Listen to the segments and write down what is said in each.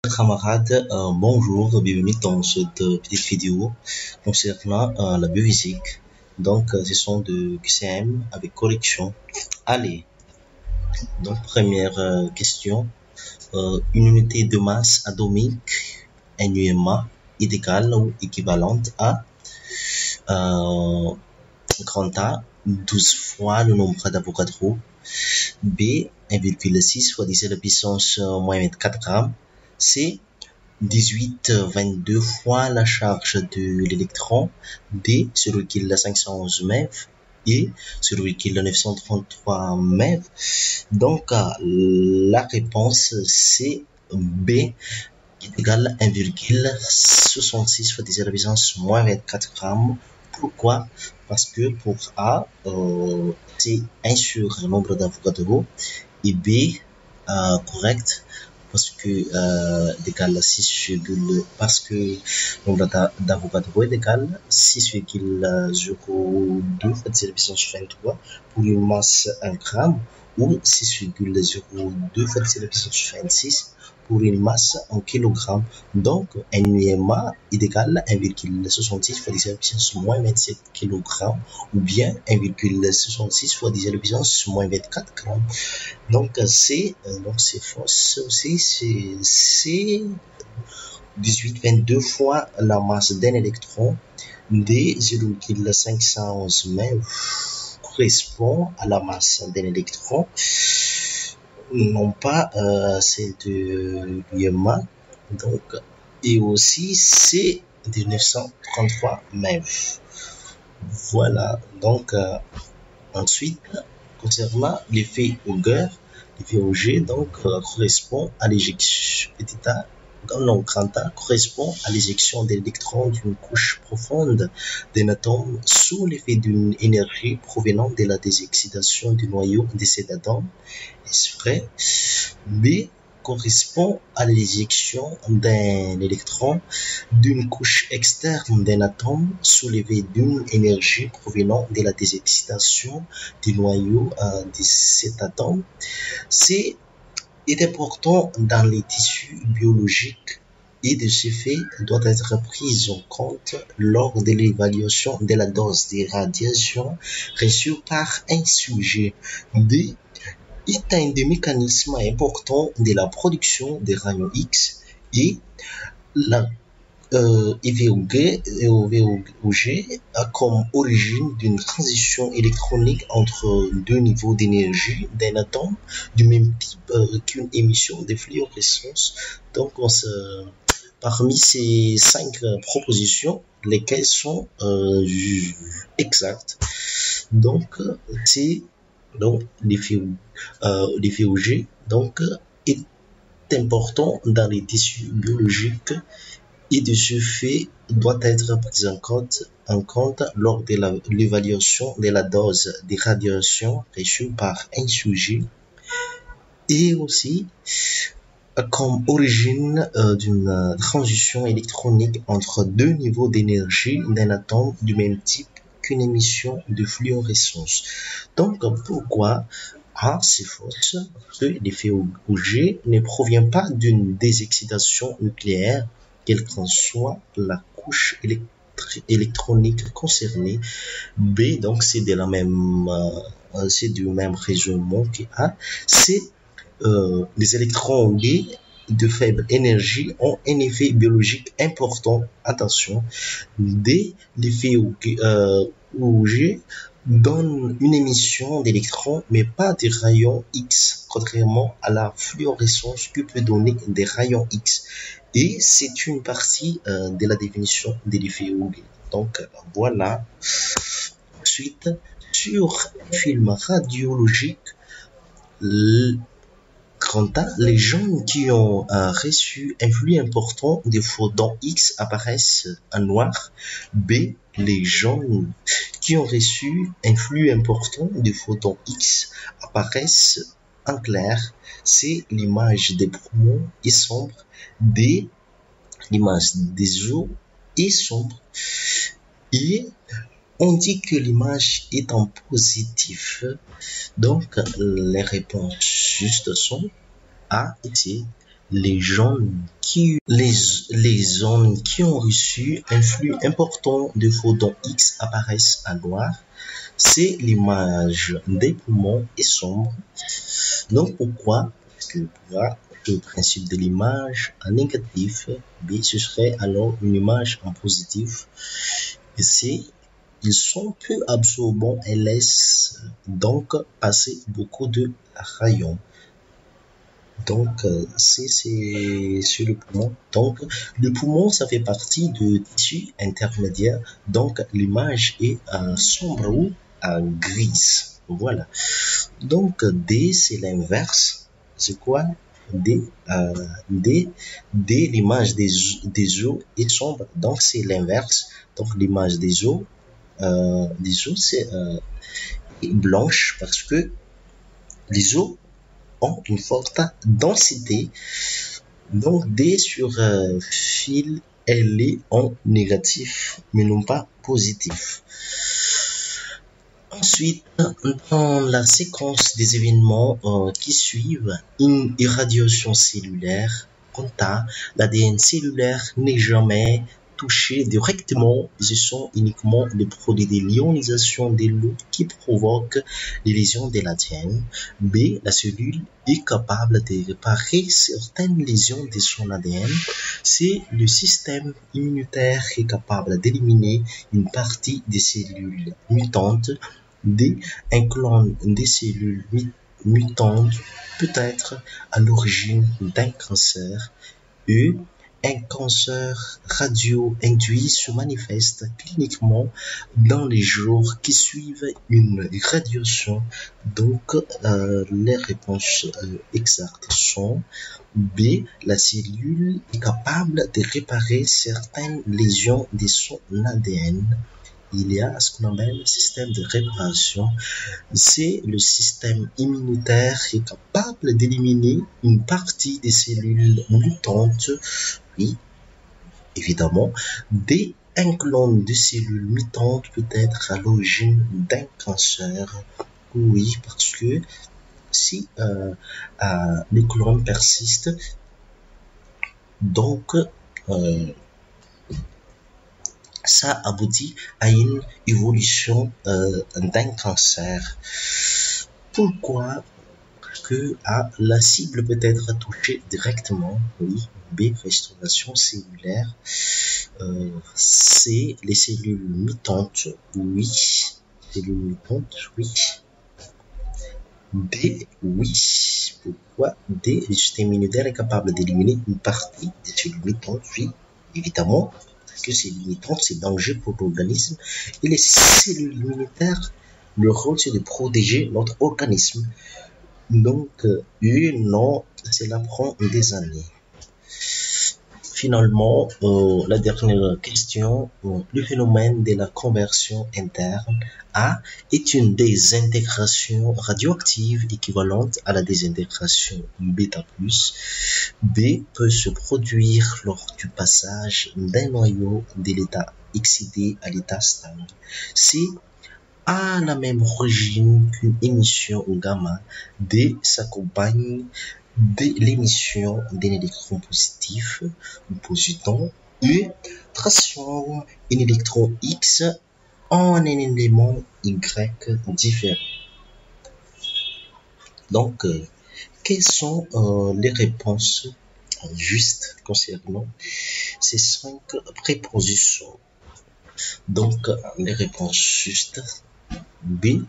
Camarades, bonjour, bienvenue dans cette petite vidéo concernant la biophysique. Donc, ce sont de QCM avec correction. Allez, donc première question. Une unité de masse atomique, NUMA, est égale ou équivalente à euh, grand A, 12 fois le nombre d'Avogadro, B, 1,6 fois 10 à la puissance moins 24 grammes, C, 18-22 fois la charge de l'électron, D, 0,511 MeV et 0,933 MeV. Donc, la réponse c'est B, qui est égale à 1,66 fois 10 à la puissance moins 24 grammes. Pourquoi? Parce que pour A, c'est 1 sur le nombre d'Avogadro et B, correct, parce que égal à 6, parce que le nombre d'Avogadro est égal à 6,02 fois 10 à la puissance 23 pour une masse 1 gramme ou 6,02 fois 10 à la puissance 26 pour une masse en kilogramme. Donc, NUMA est égal à 1,66 fois 10 à la puissance moins 27 kg ou bien 1,66 fois 10 à la puissance moins 24 grammes. Donc, c'est fausse aussi, c'est 18-22 fois la masse d'un électron. D, 0,511 MeV correspond à la masse d'un électron, non pas celle de l'UMA. Donc, et aussi c'est 1933 MeV. Voilà. Donc, ensuite, concernant l'effet Auger, l'effet Auger donc correspond à l'éjection petit a, grand A correspond à l'éjection d'électrons d'une couche profonde d'un atome sous l'effet d'une énergie provenant de la désexcitation du noyau de cet atome. Est-ce vrai? B correspond à l'éjection d'un électron d'une couche externe d'un atome soulevé d'une énergie provenant de la désexcitation du noyau de cet atome. C est important dans les tissus biologiques et de ce fait doit être pris en compte lors de l'évaluation de la dose de radiation reçue par un sujet. D est un des mécanismes importants de la production des rayons X et la EVOG a comme origine d'une transition électronique entre deux niveaux d'énergie d'un atome du même type qu'une émission de fluorescence. Donc, parmi ces 5 propositions, lesquelles sont exactes. Donc, c'est l'effet OG donc est important dans les tissus biologiques et de ce fait doit être pris en compte lors de l'évaluation de la dose de radiation reçue par un sujet et aussi comme origine d'une transition électronique entre deux niveaux d'énergie d'un atome du même type qu'une émission de fluorescence. Donc, pourquoi A, c'est fausse, parce que l'effet Auger ne provient pas d'une désexcitation nucléaire, quelle qu'en soit la couche électronique concernée. B, donc c'est de la même, c'est du même raisonnement que A. C, les électrons liés de faible énergie ont un effet biologique important. Attention. D, l'effet Auger donne une émission d'électrons mais pas des rayons X, contrairement à la fluorescence qui peut donner des rayons X. Et c'est une partie de la définition de l'effet Auger. Donc voilà. Ensuite, sur un film radiologique, Quant à les gens qui ont reçu un flux important de photons X apparaissent en noir. B, les gens qui ont reçu un flux important de photons X apparaissent en clair. C, l'image des poumons est sombre. D, l'image des os est sombre. Et on dit que l'image est en positif. Donc, les réponses justes sont A et C. les zones qui ont reçu un flux important de photons X apparaissent à noir. C'est l'image des poumons est sombre. Donc pourquoi? Parce que le principe de l'image en négatif, B, ce serait alors une image en positif. Et C, ils sont peu absorbants et laissent donc passer beaucoup de rayons. Donc, c'est sur le poumon. Donc, le poumon, ça fait partie de tissu intermédiaire. Donc, l'image est sombre ou grise. Voilà. Donc, D, c'est l'inverse. C'est quoi? D, l'image des os est sombre. Donc, c'est l'inverse. Donc, l'image des os, c'est blanche parce que les os ont une forte densité. Donc D sur fil, elle est en négatif, mais non pas positif. Ensuite, dans la séquence des événements qui suivent, une irradiation cellulaire, quant à l'ADN cellulaire n'est jamais touché directement, ce sont uniquement les produits de l'ionisation de l'eau qui provoquent les lésions de l'ADN. B, la cellule est capable de réparer certaines lésions de son ADN. C, le système immunitaire est capable d'éliminer une partie des cellules mutantes. D, un clone des cellules mutantes peut être à l'origine d'un cancer. E, un cancer radio-induit se manifeste cliniquement dans les jours qui suivent une irradiation. Donc, les réponses exactes sont B, la cellule est capable de réparer certaines lésions de son ADN. Il y a ce qu'on appelle le système de réparation. C'est le système immunitaire qui est capable d'éliminer une partie des cellules mutantes. Oui, évidemment. D, un clone de cellules mutantes peut être à l'origine d'un cancer. Oui, parce que si le clone persiste, donc ça aboutit à une évolution d'un cancer. Pourquoi? Que la cible peut être touchée directement. Oui. B, restauration cellulaire. C, les cellules mutantes. Oui. Cellules mutantes, oui. D, oui. Pourquoi? D, le système immunitaire est capable d'éliminer une partie des cellules mutantes. Oui, évidemment. Que ces limitantes, c'est danger pour l'organisme. Et les cellules immunitaires, leur rôle, c'est de protéger notre organisme. Donc, non, cela prend des années. Finalement, la dernière question, le phénomène de la conversion interne A est une désintegration radioactive équivalente à la désintégration bêta+. B peut se produire lors du passage d'un noyau de l'état excité à l'état stable. C a la même origine qu'une émission gamma. D s'accompagne de l'émission d'un électron positif ou positon. E transforme un électron X en un élément Y différent. Donc, quelles sont les réponses justes concernant ces 5 prépositions? Donc, les réponses justes. B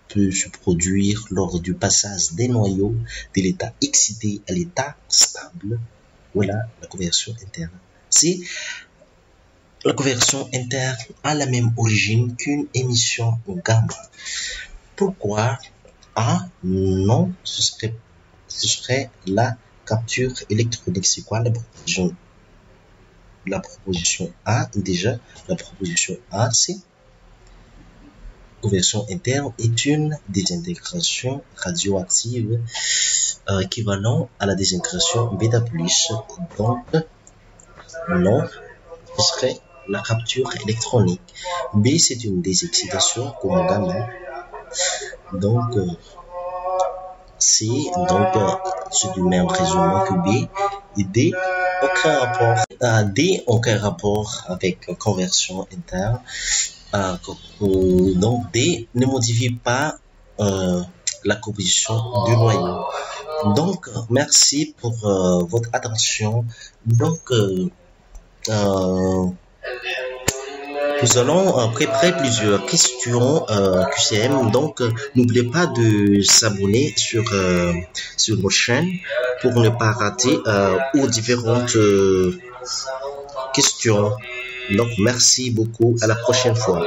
peut se produire lors du passage des noyaux de l'état excité à l'état stable. Voilà la conversion interne. C, la conversion interne a la même origine qu'une émission gamma. Pourquoi? A, non, ce serait la capture électronique. C'est quoi la proposition? La proposition A, déjà, la proposition A, c'est conversion interne est une désintégration radioactive équivalent à la désintégration bêta+. Donc, non, ce serait la capture électronique. B, c'est une désexcitation comme gamma. Donc, C, donc c'est du même raisonnement que B. Et D, aucun rapport. D, aucun rapport avec conversion interne. Donc D ne modifie pas la composition du noyau. Donc merci pour votre attention. Donc nous allons préparer plusieurs questions QCM. Donc n'oubliez pas de s'abonner sur notre chaîne pour ne pas rater aux différentes questions. Donc merci beaucoup, à la prochaine fois.